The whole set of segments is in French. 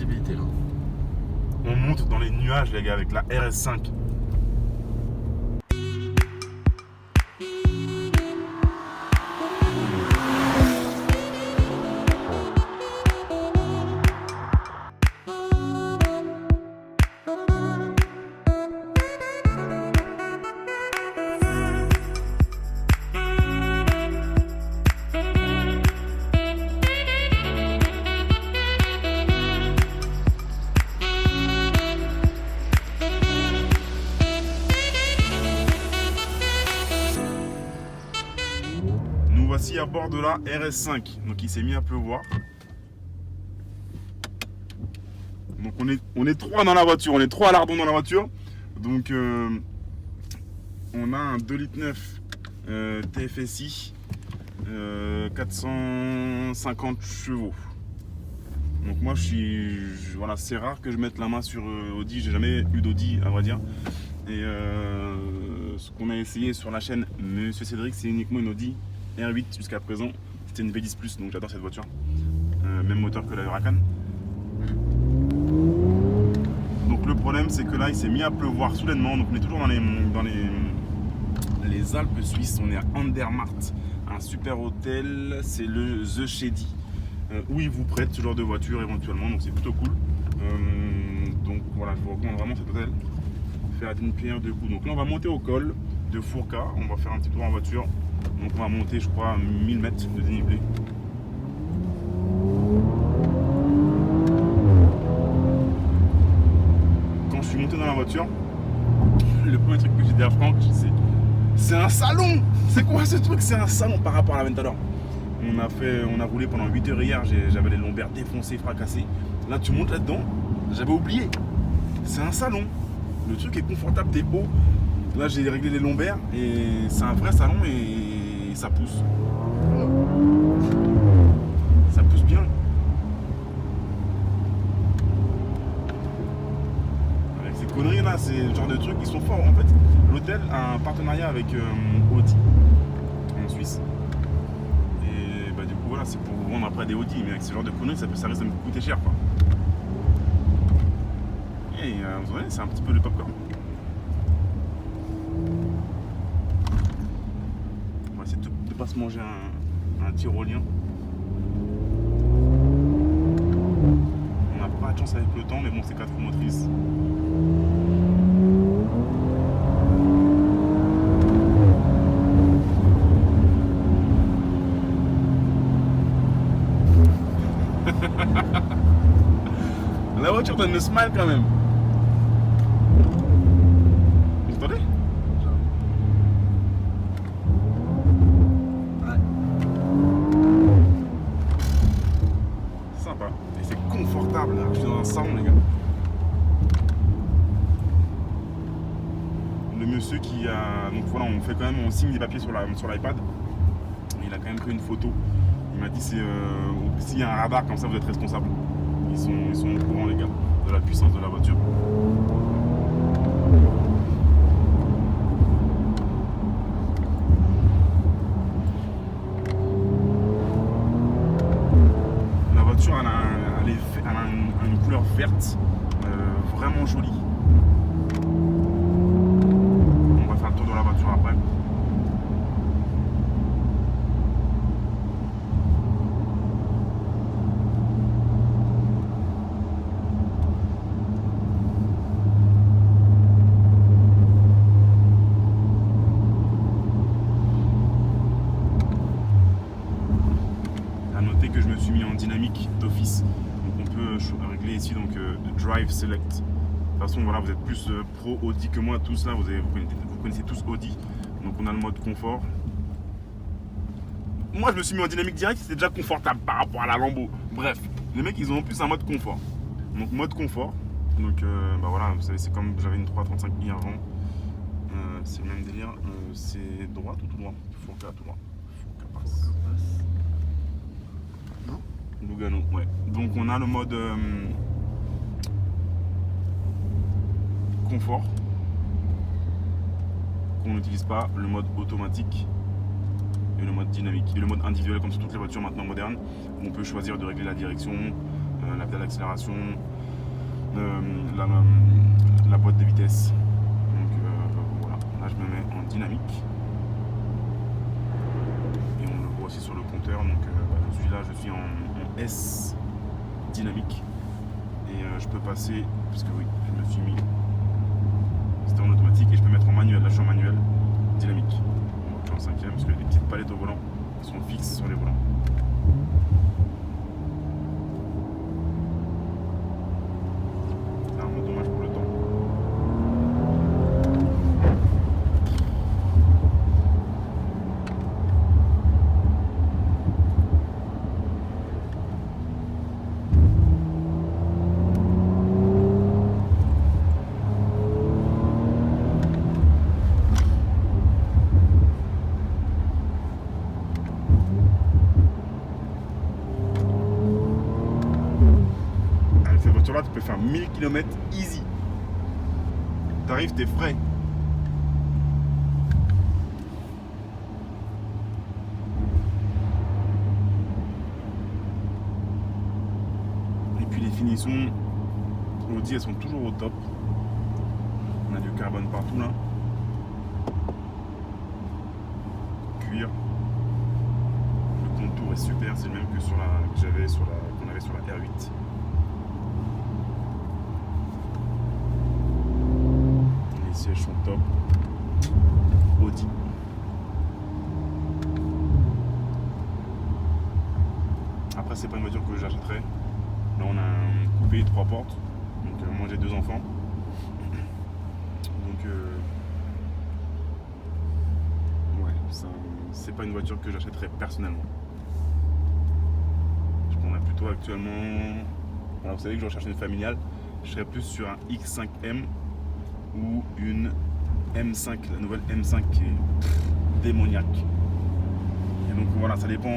visibilité là. On monte dans les nuages les gars avec la RS5. Nous voici à bord de la RS5. Donc il s'est mis à pleuvoir. Donc on est trois dans la voiture, on est trois à lardons dans la voiture. Donc on a un 2,9 litres TFSI 450 chevaux. Donc moi voilà, c'est rare que je mette la main sur Audi, j'ai jamais eu d'Audi à vrai dire. Et ce qu'on a essayé sur la chaîne Monsieur Cédric, c'est uniquement une Audi R8 jusqu'à présent. C'était une V10+, donc j'adore cette voiture. Même moteur que la Huracan. Donc le problème c'est que là il s'est mis à pleuvoir soudainement. Donc on est toujours dans les Alpes suisses, on est à Andermatt, un super hôtel, c'est le The Shady, où ils vous prêtent ce genre de voiture éventuellement, donc c'est plutôt cool. Donc voilà, je vous recommande vraiment cet hôtel. Faire une pierre deux coups. Donc là on va monter au col de Fourca, on va faire un petit tour en voiture. Donc on va monter je crois 1000 mètres de dénivelé. Quand je suis monté dans la voiture, le premier truc que j'ai dit à Franck, c'est un salon. C'est quoi ce truc? C'est un salon par rapport à l'Aventador. On a roulé pendant 8 heures hier, j'avais les lombaires défoncés, fracassés. Là tu montes là-dedans, j'avais oublié. C'est un salon. Le truc est confortable, t'es haut. Là j'ai réglé les lombaires et c'est un vrai salon et ça pousse. Ça pousse bien. Avec ces conneries là, c'est le genre de trucs qui sont forts. En fait, l'hôtel a un partenariat avec Audi en Suisse. Et bah du coup voilà, c'est pour vous vendre après des Audi, mais avec ce genre de conneries, ça risque de me coûter cher quoi. Et vous voyez, c'est un petit peu le popcorn. On va essayer de ne pas se manger un tyrolien. On n'a pas de chance avec le temps, mais bon, c'est 4 roues motrices. La voiture donne le smile quand même. Vous entendez? Ouais. Sympa. Et c'est confortable là. Je suis dans un salon les gars. Le monsieur qui a. Donc voilà, on fait quand même, on signe des papiers sur l'iPad. Il a quand même pris une photo. Il m'a dit s'il y a un radar comme ça vous êtes responsable. Ils sont au courant les gars de la puissance de la voiture. La voiture elle a une couleur verte vraiment jolie. On va faire le tour de la voiture après. Que je me suis mis en dynamique d'office, donc on peut régler ici donc drive select. De toute façon voilà, vous êtes plus pro Audi que moi tous là, vous connaissez tous Audi, donc on a le mode confort. Moi je me suis mis en dynamique direct, c'était déjà confortable par rapport à la Lambo. Bref, les mecs ils ont en plus un mode confort, donc mode confort. Donc bah voilà, vous savez, c'est comme j'avais une 335i avant, c'est le même délire. C'est droit ou tout droit? Fourca tout droit. Fourca passe. Lugano, ouais. Donc on a le mode confort qu'on n'utilise pas, le mode automatique et le mode dynamique et le mode individuel comme sur toutes les voitures maintenant modernes où on peut choisir de régler la direction, la pédale d'accélération, la boîte de vitesse. Donc voilà, là je me mets en dynamique. Et on le voit aussi sur le compteur. Donc je suis en S dynamique. Et je peux passer, parce que oui, je me suis mis, c'était en automatique et je peux mettre en manuel, là je suis en manuel, dynamique. Donc, je suis en cinquième parce que les petites palettes au volant sont fixes sur les volants. C'est vraiment dommage pour le temps. Là, tu peux faire 1000 km easy. T'arrives, t'es frais. Et puis les finitions, on dit, elles sont toujours au top. On a du carbone partout là. Cuir. Le contour est super, c'est le même que qu'on avait sur la R8. Les sièges sont top. Audi. Après, c'est pas une voiture que j'achèterais. Là, on a un coupé 3 portes. Donc, moi, j'ai 2 enfants. Donc, ouais, c'est pas une voiture que j'achèterais personnellement. Je prendrais plutôt actuellement. Alors, vous savez que je recherche une familiale. Je serais plus sur un X5M ou une M5, la nouvelle M5 qui est démoniaque. Et donc voilà, ça dépend.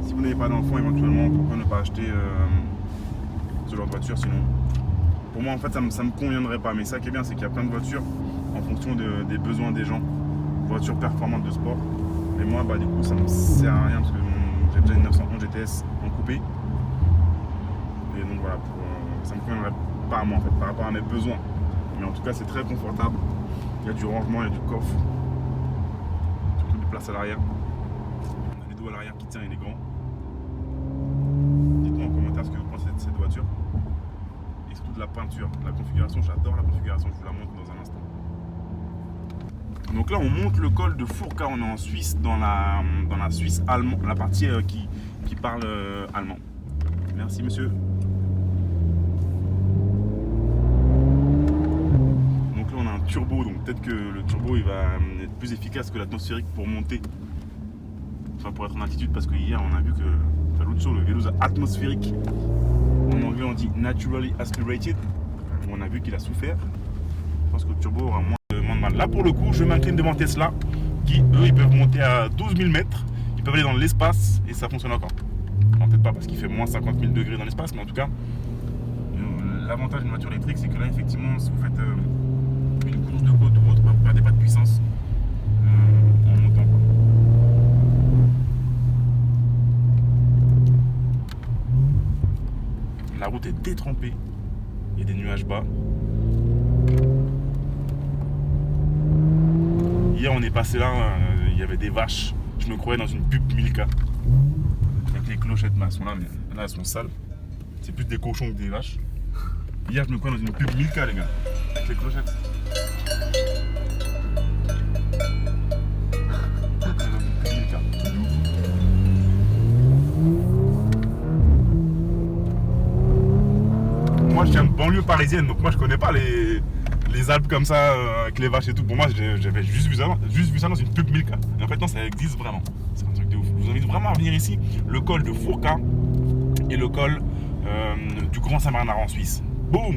Si vous n'avez pas d'enfant, éventuellement, pourquoi ne pas acheter ce genre de voiture? Sinon, pour moi, en fait, ça me conviendrait pas. Mais ça qui est bien, c'est qu'il y a plein de voitures en fonction des besoins des gens. Voitures performantes de sport. Et moi, bah, du coup, ça me sert à rien parce que j'ai déjà une 911 GTS en coupé. Et donc voilà, ça me conviendrait pas à moi en fait, par rapport à mes besoins. Mais en tout cas, c'est très confortable. Il y a du rangement, il y a du coffre. Surtout de place à l'arrière. On a les dos à l'arrière qui tient, il est grand. Dites-moi en commentaire ce que vous pensez de cette voiture. Et surtout de la peinture, de la configuration. J'adore la configuration, je vous la montre dans un instant. Donc là, on monte le col de Furka. On est en Suisse, dans la Suisse allemande, la partie qui parle allemand. Merci monsieur. Donc là, on a un turbo, donc peut-être que le turbo il va être plus efficace que l'atmosphérique pour monter. Enfin, pour être en altitude, parce que hier on a vu que l'autre sur le vélo atmosphérique, en anglais on dit naturally aspirated, on a vu qu'il a souffert. Je pense que le turbo aura moins de mal. Là pour le coup, je m'incline devant Tesla, qui eux ils peuvent monter à 12 000 mètres, ils peuvent aller dans l'espace et ça fonctionne encore. Non, peut-être pas parce qu'il fait moins 50 000 degrés dans l'espace, mais en tout cas, l'avantage d'une voiture électrique, c'est que là effectivement, si vous faites une course de côte ou autre, vous ne perdez pas de puissance en montant. La route est détrempée, il y a des nuages bas. Hier on est passé là, il y avait des vaches, je me croyais dans une pub Milka. Avec les clochettes, mais elles sont là, mais là elles sont sales. C'est plus des cochons que des vaches. Hier je me croyais dans une pub Milka les gars, avec les clochettes. Moi je viens de banlieue parisienne, donc moi je connais pas les Alpes comme ça, avec les vaches et tout. Pour moi j'avais juste vu ça dans une pub Milka. Et en fait non, ça existe vraiment. C'est un truc de ouf. Je vous invite vraiment à venir ici, le col de Furka et le col du Grand Saint-Bernard en Suisse. Boum!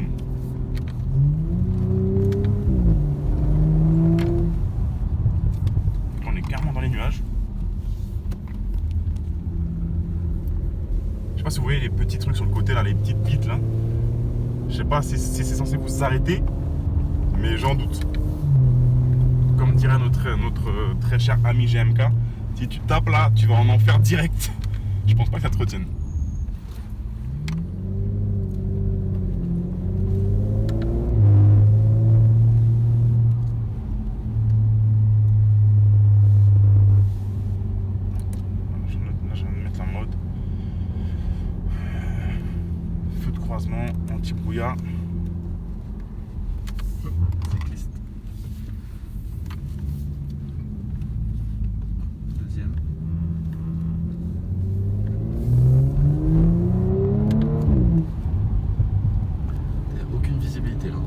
On est carrément dans les nuages. Je sais pas si vous voyez les petits trucs sur le côté là, les petites bites là. Je sais pas si c'est censé vous arrêter, mais j'en doute. Comme dirait notre très cher ami GMK, si tu tapes là, tu vas en enfer direct. Je pense pas que ça te retienne. croisement, anti-brouillard. Cycliste. Deuxième. Il n'y a aucune visibilité là.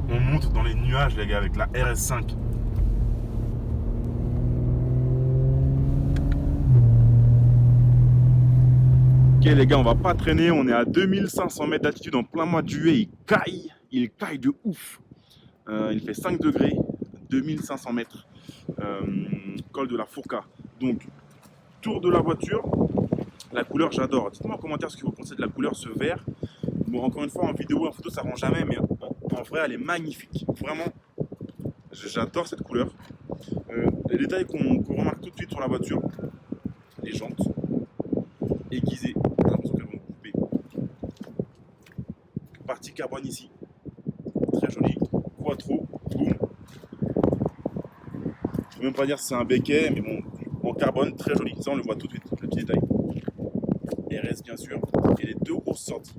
On monte dans les nuages les gars avec la RS5. Ok les gars, on va pas traîner, on est à 2500 mètres d'altitude en plein mois de juillet, il caille de ouf. Il fait 5 degrés, 2500 mètres, col de la Fourca. Donc, tour de la voiture, la couleur j'adore. Dites-moi en commentaire ce que vous pensez de la couleur, ce vert. Bon, encore une fois, en vidéo, en photo, ça rend jamais, mais en vrai, elle est magnifique. Vraiment, j'adore cette couleur. Les détails qu'on remarque tout de suite sur la voiture, les jantes aiguisées, j'ai l'impression qu'elles vont couper. Partie carbone ici, très jolie. Quattro, boum. Je peux même pas dire si c'est un béquet, mais bon, en carbone, très joli. Ça, on le voit tout de suite, le petit détail. RS, bien sûr, et les deux grosses sorties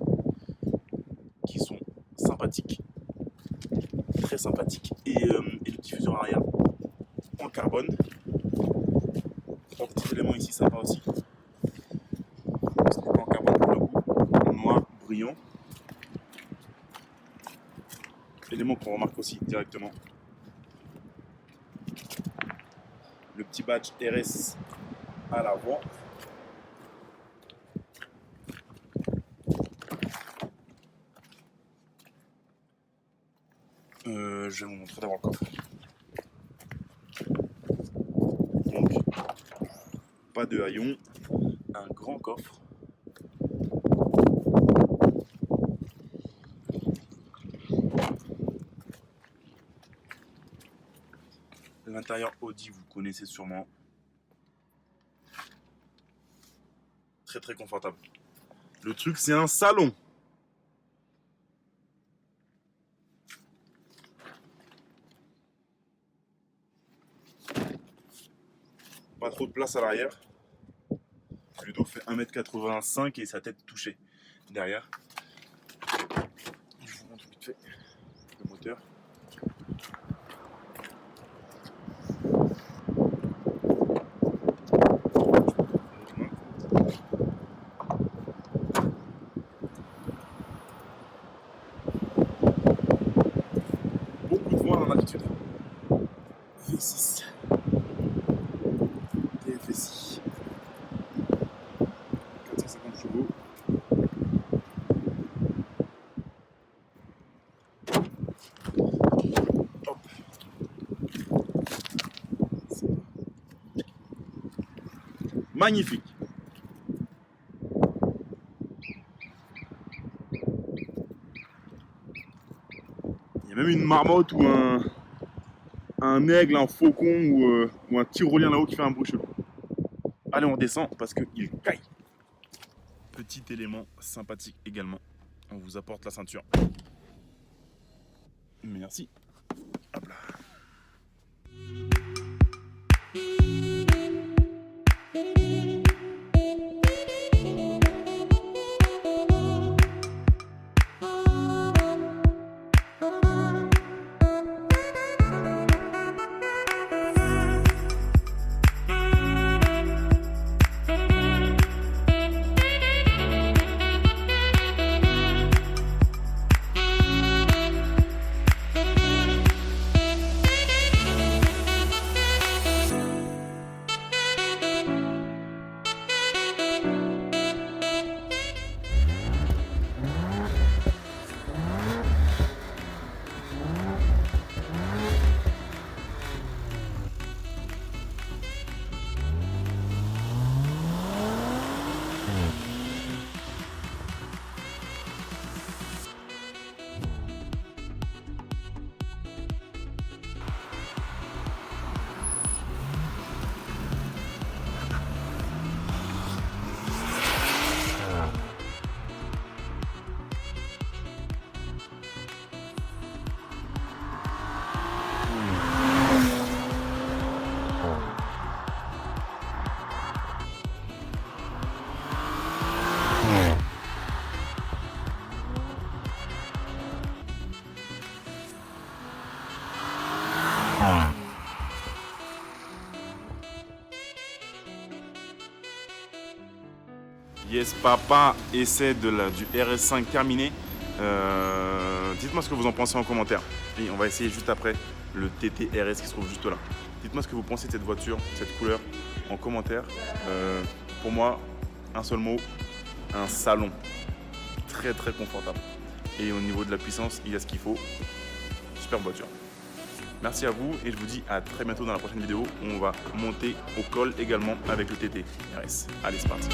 qui sont sympathiques, très sympathiques, et le diffuseur arrière en carbone. Trois petits éléments ici sympa aussi. Ce n'est pas en carbone pour le coup, noir, brillant. Élément qu'on remarque aussi directement. Le petit badge RS à l'avant. Je vais vous montrer d'abord le coffre. Donc, pas de haillons, un grand coffre. L'intérieur Audi, vous connaissez sûrement. Très très confortable. Le truc, c'est un salon. Pas trop de place à l'arrière. Ludo fait 1m85 et sa tête touchée derrière. Je vous montre vite fait le moteur. Beaucoup de vent dans l'altitude. V6. TFSI. 450 chevaux. Hop. Magnifique. Il y a même une marmotte ou un aigle, un faucon ou un tyrolien là-haut qui fait un bruit chelou. Allez, on descend parce qu'il caille. Petit élément sympathique également. On vous apporte la ceinture. Merci. Hop là. Yes, papa essaie du RS5 terminé. Dites-moi ce que vous en pensez en commentaire. Et on va essayer juste après le TT RS qui se trouve juste là. Dites-moi ce que vous pensez de cette voiture, cette couleur en commentaire. Pour moi, un seul mot, un salon. Très très confortable. Et au niveau de la puissance, il y a ce qu'il faut. Superbe voiture. Merci à vous et je vous dis à très bientôt dans la prochaine vidéo où on va monter au col également avec le TT RS. Allez, c'est parti.